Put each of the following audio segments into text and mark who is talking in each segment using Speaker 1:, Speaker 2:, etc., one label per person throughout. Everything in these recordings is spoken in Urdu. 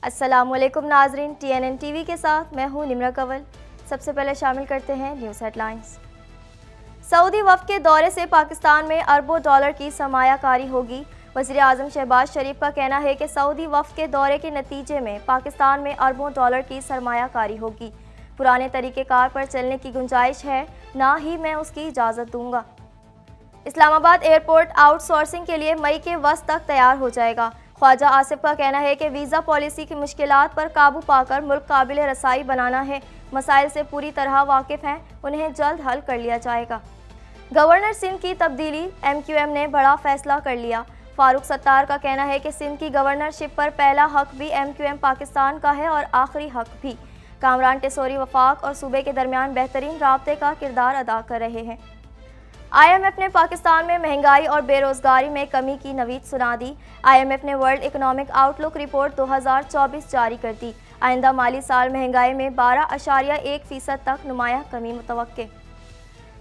Speaker 1: السلام علیکم ناظرین، TNN TV کے ساتھ میں ہوں نمرہ کنول۔ سب سے پہلے شامل کرتے ہیں نیوز ہیڈ لائنز۔ سعودی وفد کے دورے سے پاکستان میں اربوں ڈالر کی سرمایہ کاری ہوگی۔ وزیر اعظم شہباز شریف کا کہنا ہے کہ سعودی وفد کے دورے کے نتیجے میں پاکستان میں اربوں ڈالر کی سرمایہ کاری ہوگی۔ پرانے طریقہ کار پر چلنے کی گنجائش ہے، نہ ہی میں اس کی اجازت دوں گا۔ اسلام آباد ایئرپورٹ آؤٹ سورسنگ کے لیے مئی کے وسط تک تیار ہو جائے گا۔ خواجہ آصف کا کہنا ہے کہ ویزا پالیسی کی مشکلات پر قابو پا کر ملک قابل رسائی بنانا ہے، مسائل سے پوری طرح واقف ہیں، انہیں جلد حل کر لیا جائے گا۔ گورنر سندھ کی تبدیلی، MQM نے بڑا فیصلہ کر لیا۔ فاروق ستار کا کہنا ہے کہ سندھ کی گورنرشپ پر پہلا حق بھی MQM پاکستان کا ہے اور آخری حق بھی۔ کامران ٹیسوری وفاق اور صوبے کے درمیان بہترین رابطے کا کردار ادا کر رہے ہیں۔ IMF نے پاکستان میں مہنگائی اور بے روزگاری میں کمی کی نوید سنا دی۔ IMF نے ورلڈ اکنامک آؤٹ لک رپورٹ 2024 جاری کر دی۔ آئندہ مالی سال مہنگائی میں 12.1% تک نمایاں کمی متوقع۔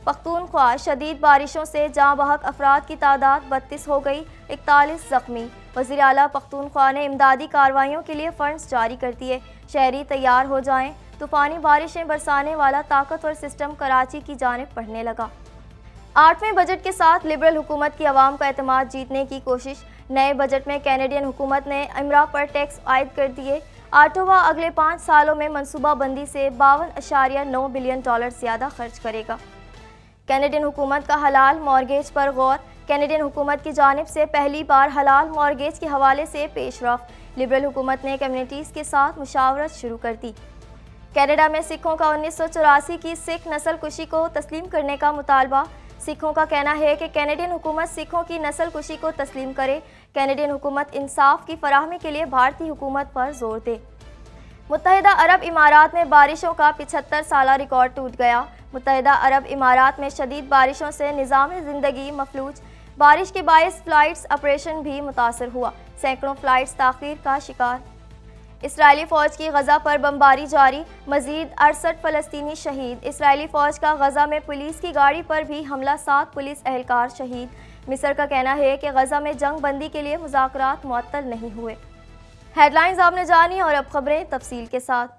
Speaker 1: پختونخوا، شدید بارشوں سے جاں بحق افراد کی تعداد 32 ہو گئی، 41 زخمی۔ وزیر اعلیٰ پختونخوا نے امدادی کارروائیوں کے لیے فنڈز جاری کر دیے۔ شہری تیار ہو جائیں، طوفانی بارشیں برسانے والا طاقتور سسٹم کراچی کی جانب بڑھنے لگا۔ 8ویں بجٹ کے ساتھ لبرل حکومت کی عوام کا اعتماد جیتنے کی کوشش۔ نئے بجٹ میں کینیڈین حکومت نے امرا پر ٹیکس عائد کر دیے۔ آٹووا اگلے 5 سالوں میں منصوبہ بندی سے $52.9 بلین زیادہ خرچ کرے گا۔ کینیڈین حکومت کا حلال مارگیج پر غور۔ کینیڈین حکومت کی جانب سے پہلی بار حلال مارگیج کے حوالے سے پیش رفت۔ لبرل حکومت نے کمیونٹیز کے ساتھ مشاورت شروع کر دی۔ کینیڈا میں سکھوں کا 1984 کی سکھ نسل کشی کو تسلیم کرنے کا مطالبہ۔ سکھوں کا کہنا ہے کہ کینیڈین حکومت سکھوں کی نسل کشی کو تسلیم کرے۔ کینیڈین حکومت انصاف کی فراہمی کے لیے بھارتی حکومت پر زور دے۔ متحدہ عرب امارات میں بارشوں کا 75 سالہ ریکارڈ ٹوٹ گیا۔ متحدہ عرب امارات میں شدید بارشوں سے نظام زندگی مفلوج۔ بارش کے باعث فلائٹس آپریشن بھی متاثر ہوا، سینکڑوں فلائٹس تاخیر کا شکار۔ اسرائیلی فوج کی غزہ پر بمباری جاری، مزید 68 فلسطینی شہید۔ اسرائیلی فوج کا غزہ میں پولیس کی گاڑی پر بھی حملہ، 7 پولیس اہلکار شہید۔ مصر کا کہنا ہے کہ غزہ میں جنگ بندی کے لیے مذاکرات معطل نہیں ہوئے۔ ہیڈ لائنز آپ نے جانی اور اب خبریں تفصیل کے ساتھ۔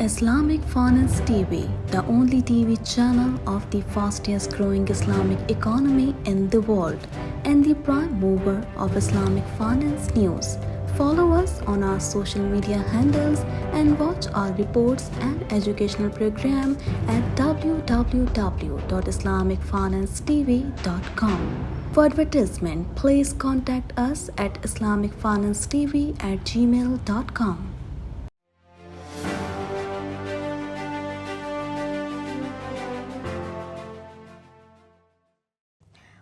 Speaker 2: Islamic Finance TV, the only TV channel of the fastest growing Islamic economy in the world and the prime mover of Islamic finance news. Follow us on our social media handles and watch our reports and educational program at www.islamicfinancetv.com. For advertisement, please contact us at islamicfinancetv@gmail.com.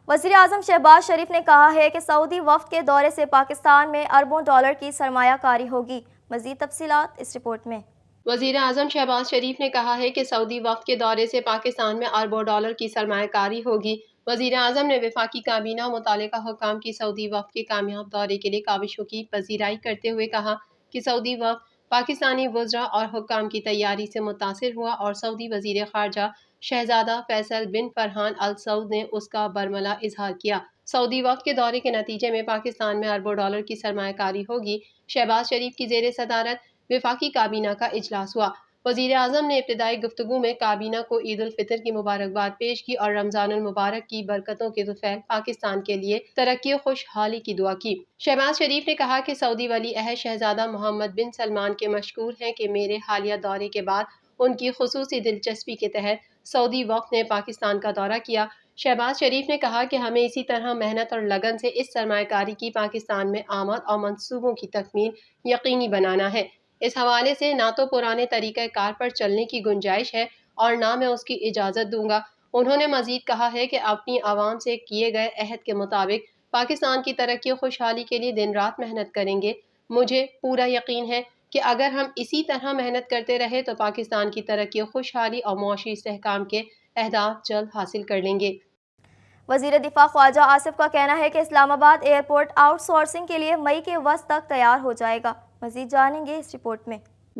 Speaker 1: وزیر اعظم شہباز شریف نے کہا ہے کہ سعودی وفد کے دورے سے پاکستان میں اربوں ڈالر کی سرمایہ کاری ہوگی۔ مزید تفصیلات اس رپورٹ میں۔
Speaker 3: وزیر اعظم شہباز شریف نے کہا ہے کہ سعودی وفد کے دورے سے پاکستان میں اربوں ڈالر کی سرمایہ کاری ہوگی۔ وزیر اعظم نے وفاقی کابینہ و متعلقہ حکام کی سعودی وفد کے کامیاب دورے کے لیے کاوشوں کی پذیرائی کرتے ہوئے کہا کہ سعودی وفد پاکستانی وزراء اور حکام کی تیاری سے متاثر ہوا اور سعودی وزیر خارجہ شہزادہ فیصل بن فرحان ال سعود نے اس کا برملا اظہار کیا۔ سعودی وفد کے دورے کے نتیجے میں پاکستان میں اربوں ڈالر کی سرمایہ کاری ہوگی۔ شہباز شریف کی زیر صدارت وفاقی کابینہ کا اجلاس ہوا۔ وزیر اعظم نے ابتدائی گفتگو میں کابینہ کو عید الفطر کی مبارکباد پیش کی اور رمضان المبارک کی برکتوں کے طفیل پاکستان کے لیے ترقی و خوشحالی کی دعا کی۔ شہباز شریف نے کہا کہ سعودی ولی عہد شہزادہ محمد بن سلمان کے مشکور ہیں کہ میرے حالیہ دورے کے بعد ان کی خصوصی دلچسپی کے تحت سعودی وفد نے پاکستان کا دورہ کیا۔ شہباز شریف نے کہا کہ ہمیں اسی طرح محنت اور لگن سے اس سرمایہ کاری کی پاکستان میں آمد اور منصوبوں کی تکمیل یقینی بنانا ہے۔ اس حوالے سے نہ تو پرانے طریقہ کار پر چلنے کی گنجائش ہے اور نہ میں اس کی اجازت دوں گا۔ انہوں نے مزید کہا ہے کہ اپنی عوام سے کیے گئے عہد کے مطابق پاکستان کی ترقی و خوشحالی کے لیے دن رات محنت کریں گے۔ مجھے پورا یقین ہے کہ اگر ہم اسی طرح محنت کرتے رہے تو پاکستان کی ترقی و خوشحالی اور معاشی استحکام کے اہداف جلد حاصل کر لیں گے۔
Speaker 1: وزیر دفاع خواجہ آصف کا کہنا ہے کہ اسلام آباد ایئرپورٹ آؤٹ سورسنگ کے لیے مئی کے وسط تک تیار ہو جائے گا۔ مزید جانیں گے اس رپورٹ میں۔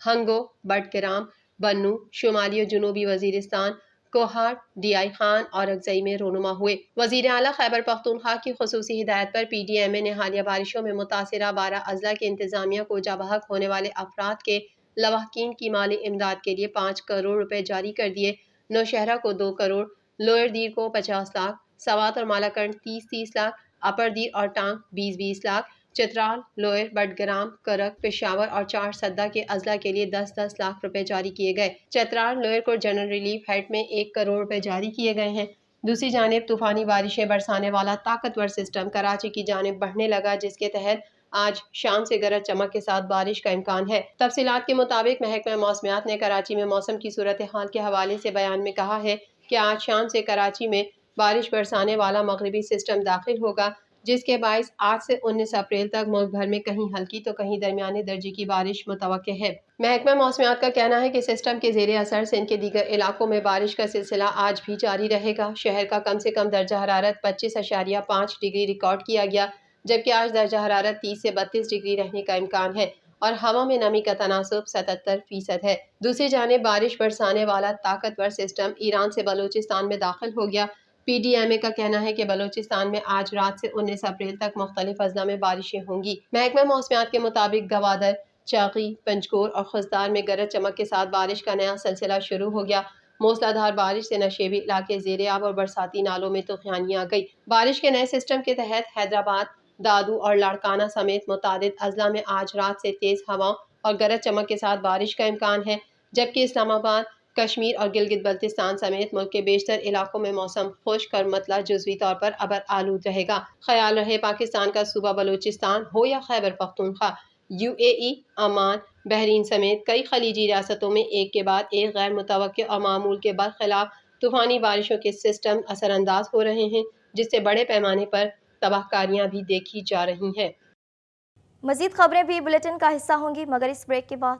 Speaker 3: ہنگو، بٹگرام، بنو، شمالی و جنوبی وزیرستان، کوہاٹ، ڈیائی خان اور اکزئی میں رونما ہوئے۔ وزیر اعلیٰ خیبر پختونخوا کی خصوصی ہدایت پر پی ڈی ایم اے نے حالیہ بارشوں میں متاثرہ 12 اضلاع کی انتظامیہ کو جاں بحق ہونے والے افراد کے لواحقین کی مالی امداد کے لیے 5 کروڑ روپے جاری کر دیے۔ نوشہرہ کو 2 کروڑ، لوئر دیر کو 50 لاکھ، سوات اور مالاکنڈ 30 لاکھ، اپر دیر اور ٹانگ 20 لاکھ، چترال، لوئر، بٹگرام، کرک، پشاور اور چار سدہ کے اضلاع کے لیے 10 لاکھ روپے جاری کیے گئے۔ چترال، لوئر کو جنرل ریلیف ہیڈ میں 1 کروڑ روپے جاری کیے گئے ہیں۔ دوسری جانب طوفانی بارشیں برسانے والا طاقتور سسٹم کراچی کی جانب بڑھنے لگا، جس کے تحت آج شام سے گرج چمک کے ساتھ بارش کا امکان ہے۔ تفصیلات کے مطابق محکمہ موسمیات نے کراچی میں موسم کی صورتحال کے حوالے سے بیان میں کہا ہے کہ آج شام سے کراچی میں بارش برسانے والا مغربی سسٹم داخل ہوگا، جس کے باعث 8 سے 19 اپریل تک ملک بھر میں کہیں ہلکی تو کہیں درمیانے درجے کی بارش متوقع ہے۔ محکمہ موسمیات کا کہنا ہے کہ سسٹم کے زیر اثر سندھ کے دیگر علاقوں میں بارش کا سلسلہ آج بھی جاری رہے گا۔ شہر کا کم سے کم درجہ حرارت 25.5 ڈگری ریکارڈ کیا گیا، جبکہ آج درجہ حرارت 30 سے 32 ڈگری رہنے کا امکان ہے اور ہوا میں نمی کا تناسب 77% ہے۔ دوسری جانب بارش برسانے والا طاقتور سسٹم ایران سے بلوچستان میں داخل ہو گیا۔ پی ڈی ایم اے کا کہنا ہے کہ بلوچستان میں آج رات سے 19 اپریل تک مختلف اضلاع میں بارشیں ہوں گی۔ محکمہ موسمیات کے مطابق گوادر، چاقی، پنجگور اور خزدار میں گرج چمک کے ساتھ بارش کا نیا سلسلہ شروع ہو گیا۔ موسلا دھار بارش سے نشیبی علاقے زیر آب اور برساتی نالوں میں طوفانی آ گئی۔ بارش کے نئے سسٹم کے تحت حیدرآباد، دادو اور لاڑکانہ سمیت متعدد اضلاع میں آج رات سے تیز ہواؤں اور گرج چمک کے ساتھ بارش کا امکان ہے، جبکہ اسلام آباد، کشمیر اور گلگت بلتستان سمیت ملک کے بیشتر علاقوں میں موسم خشک اور مطلع جزوی طور پر ابر آلود رہے گا۔ خیال رہے پاکستان کا صوبہ بلوچستان ہو یا Khyber Pakhtunkhwa, U A E, Oman, Bahrain سمیت کئی خلیجی ریاستوں میں ایک کے بعد ایک غیر متوقع اور معمول کے برخلاف طوفانی بارشوں کے سسٹم اثر انداز ہو رہے ہیں، جس سے بڑے پیمانے پر تباہ کاریاں بھی دیکھی جا رہی ہیں۔
Speaker 1: مزید خبریں بھی بلیٹن کا حصہ ہوں گی، مگر اس بریک کے بعد۔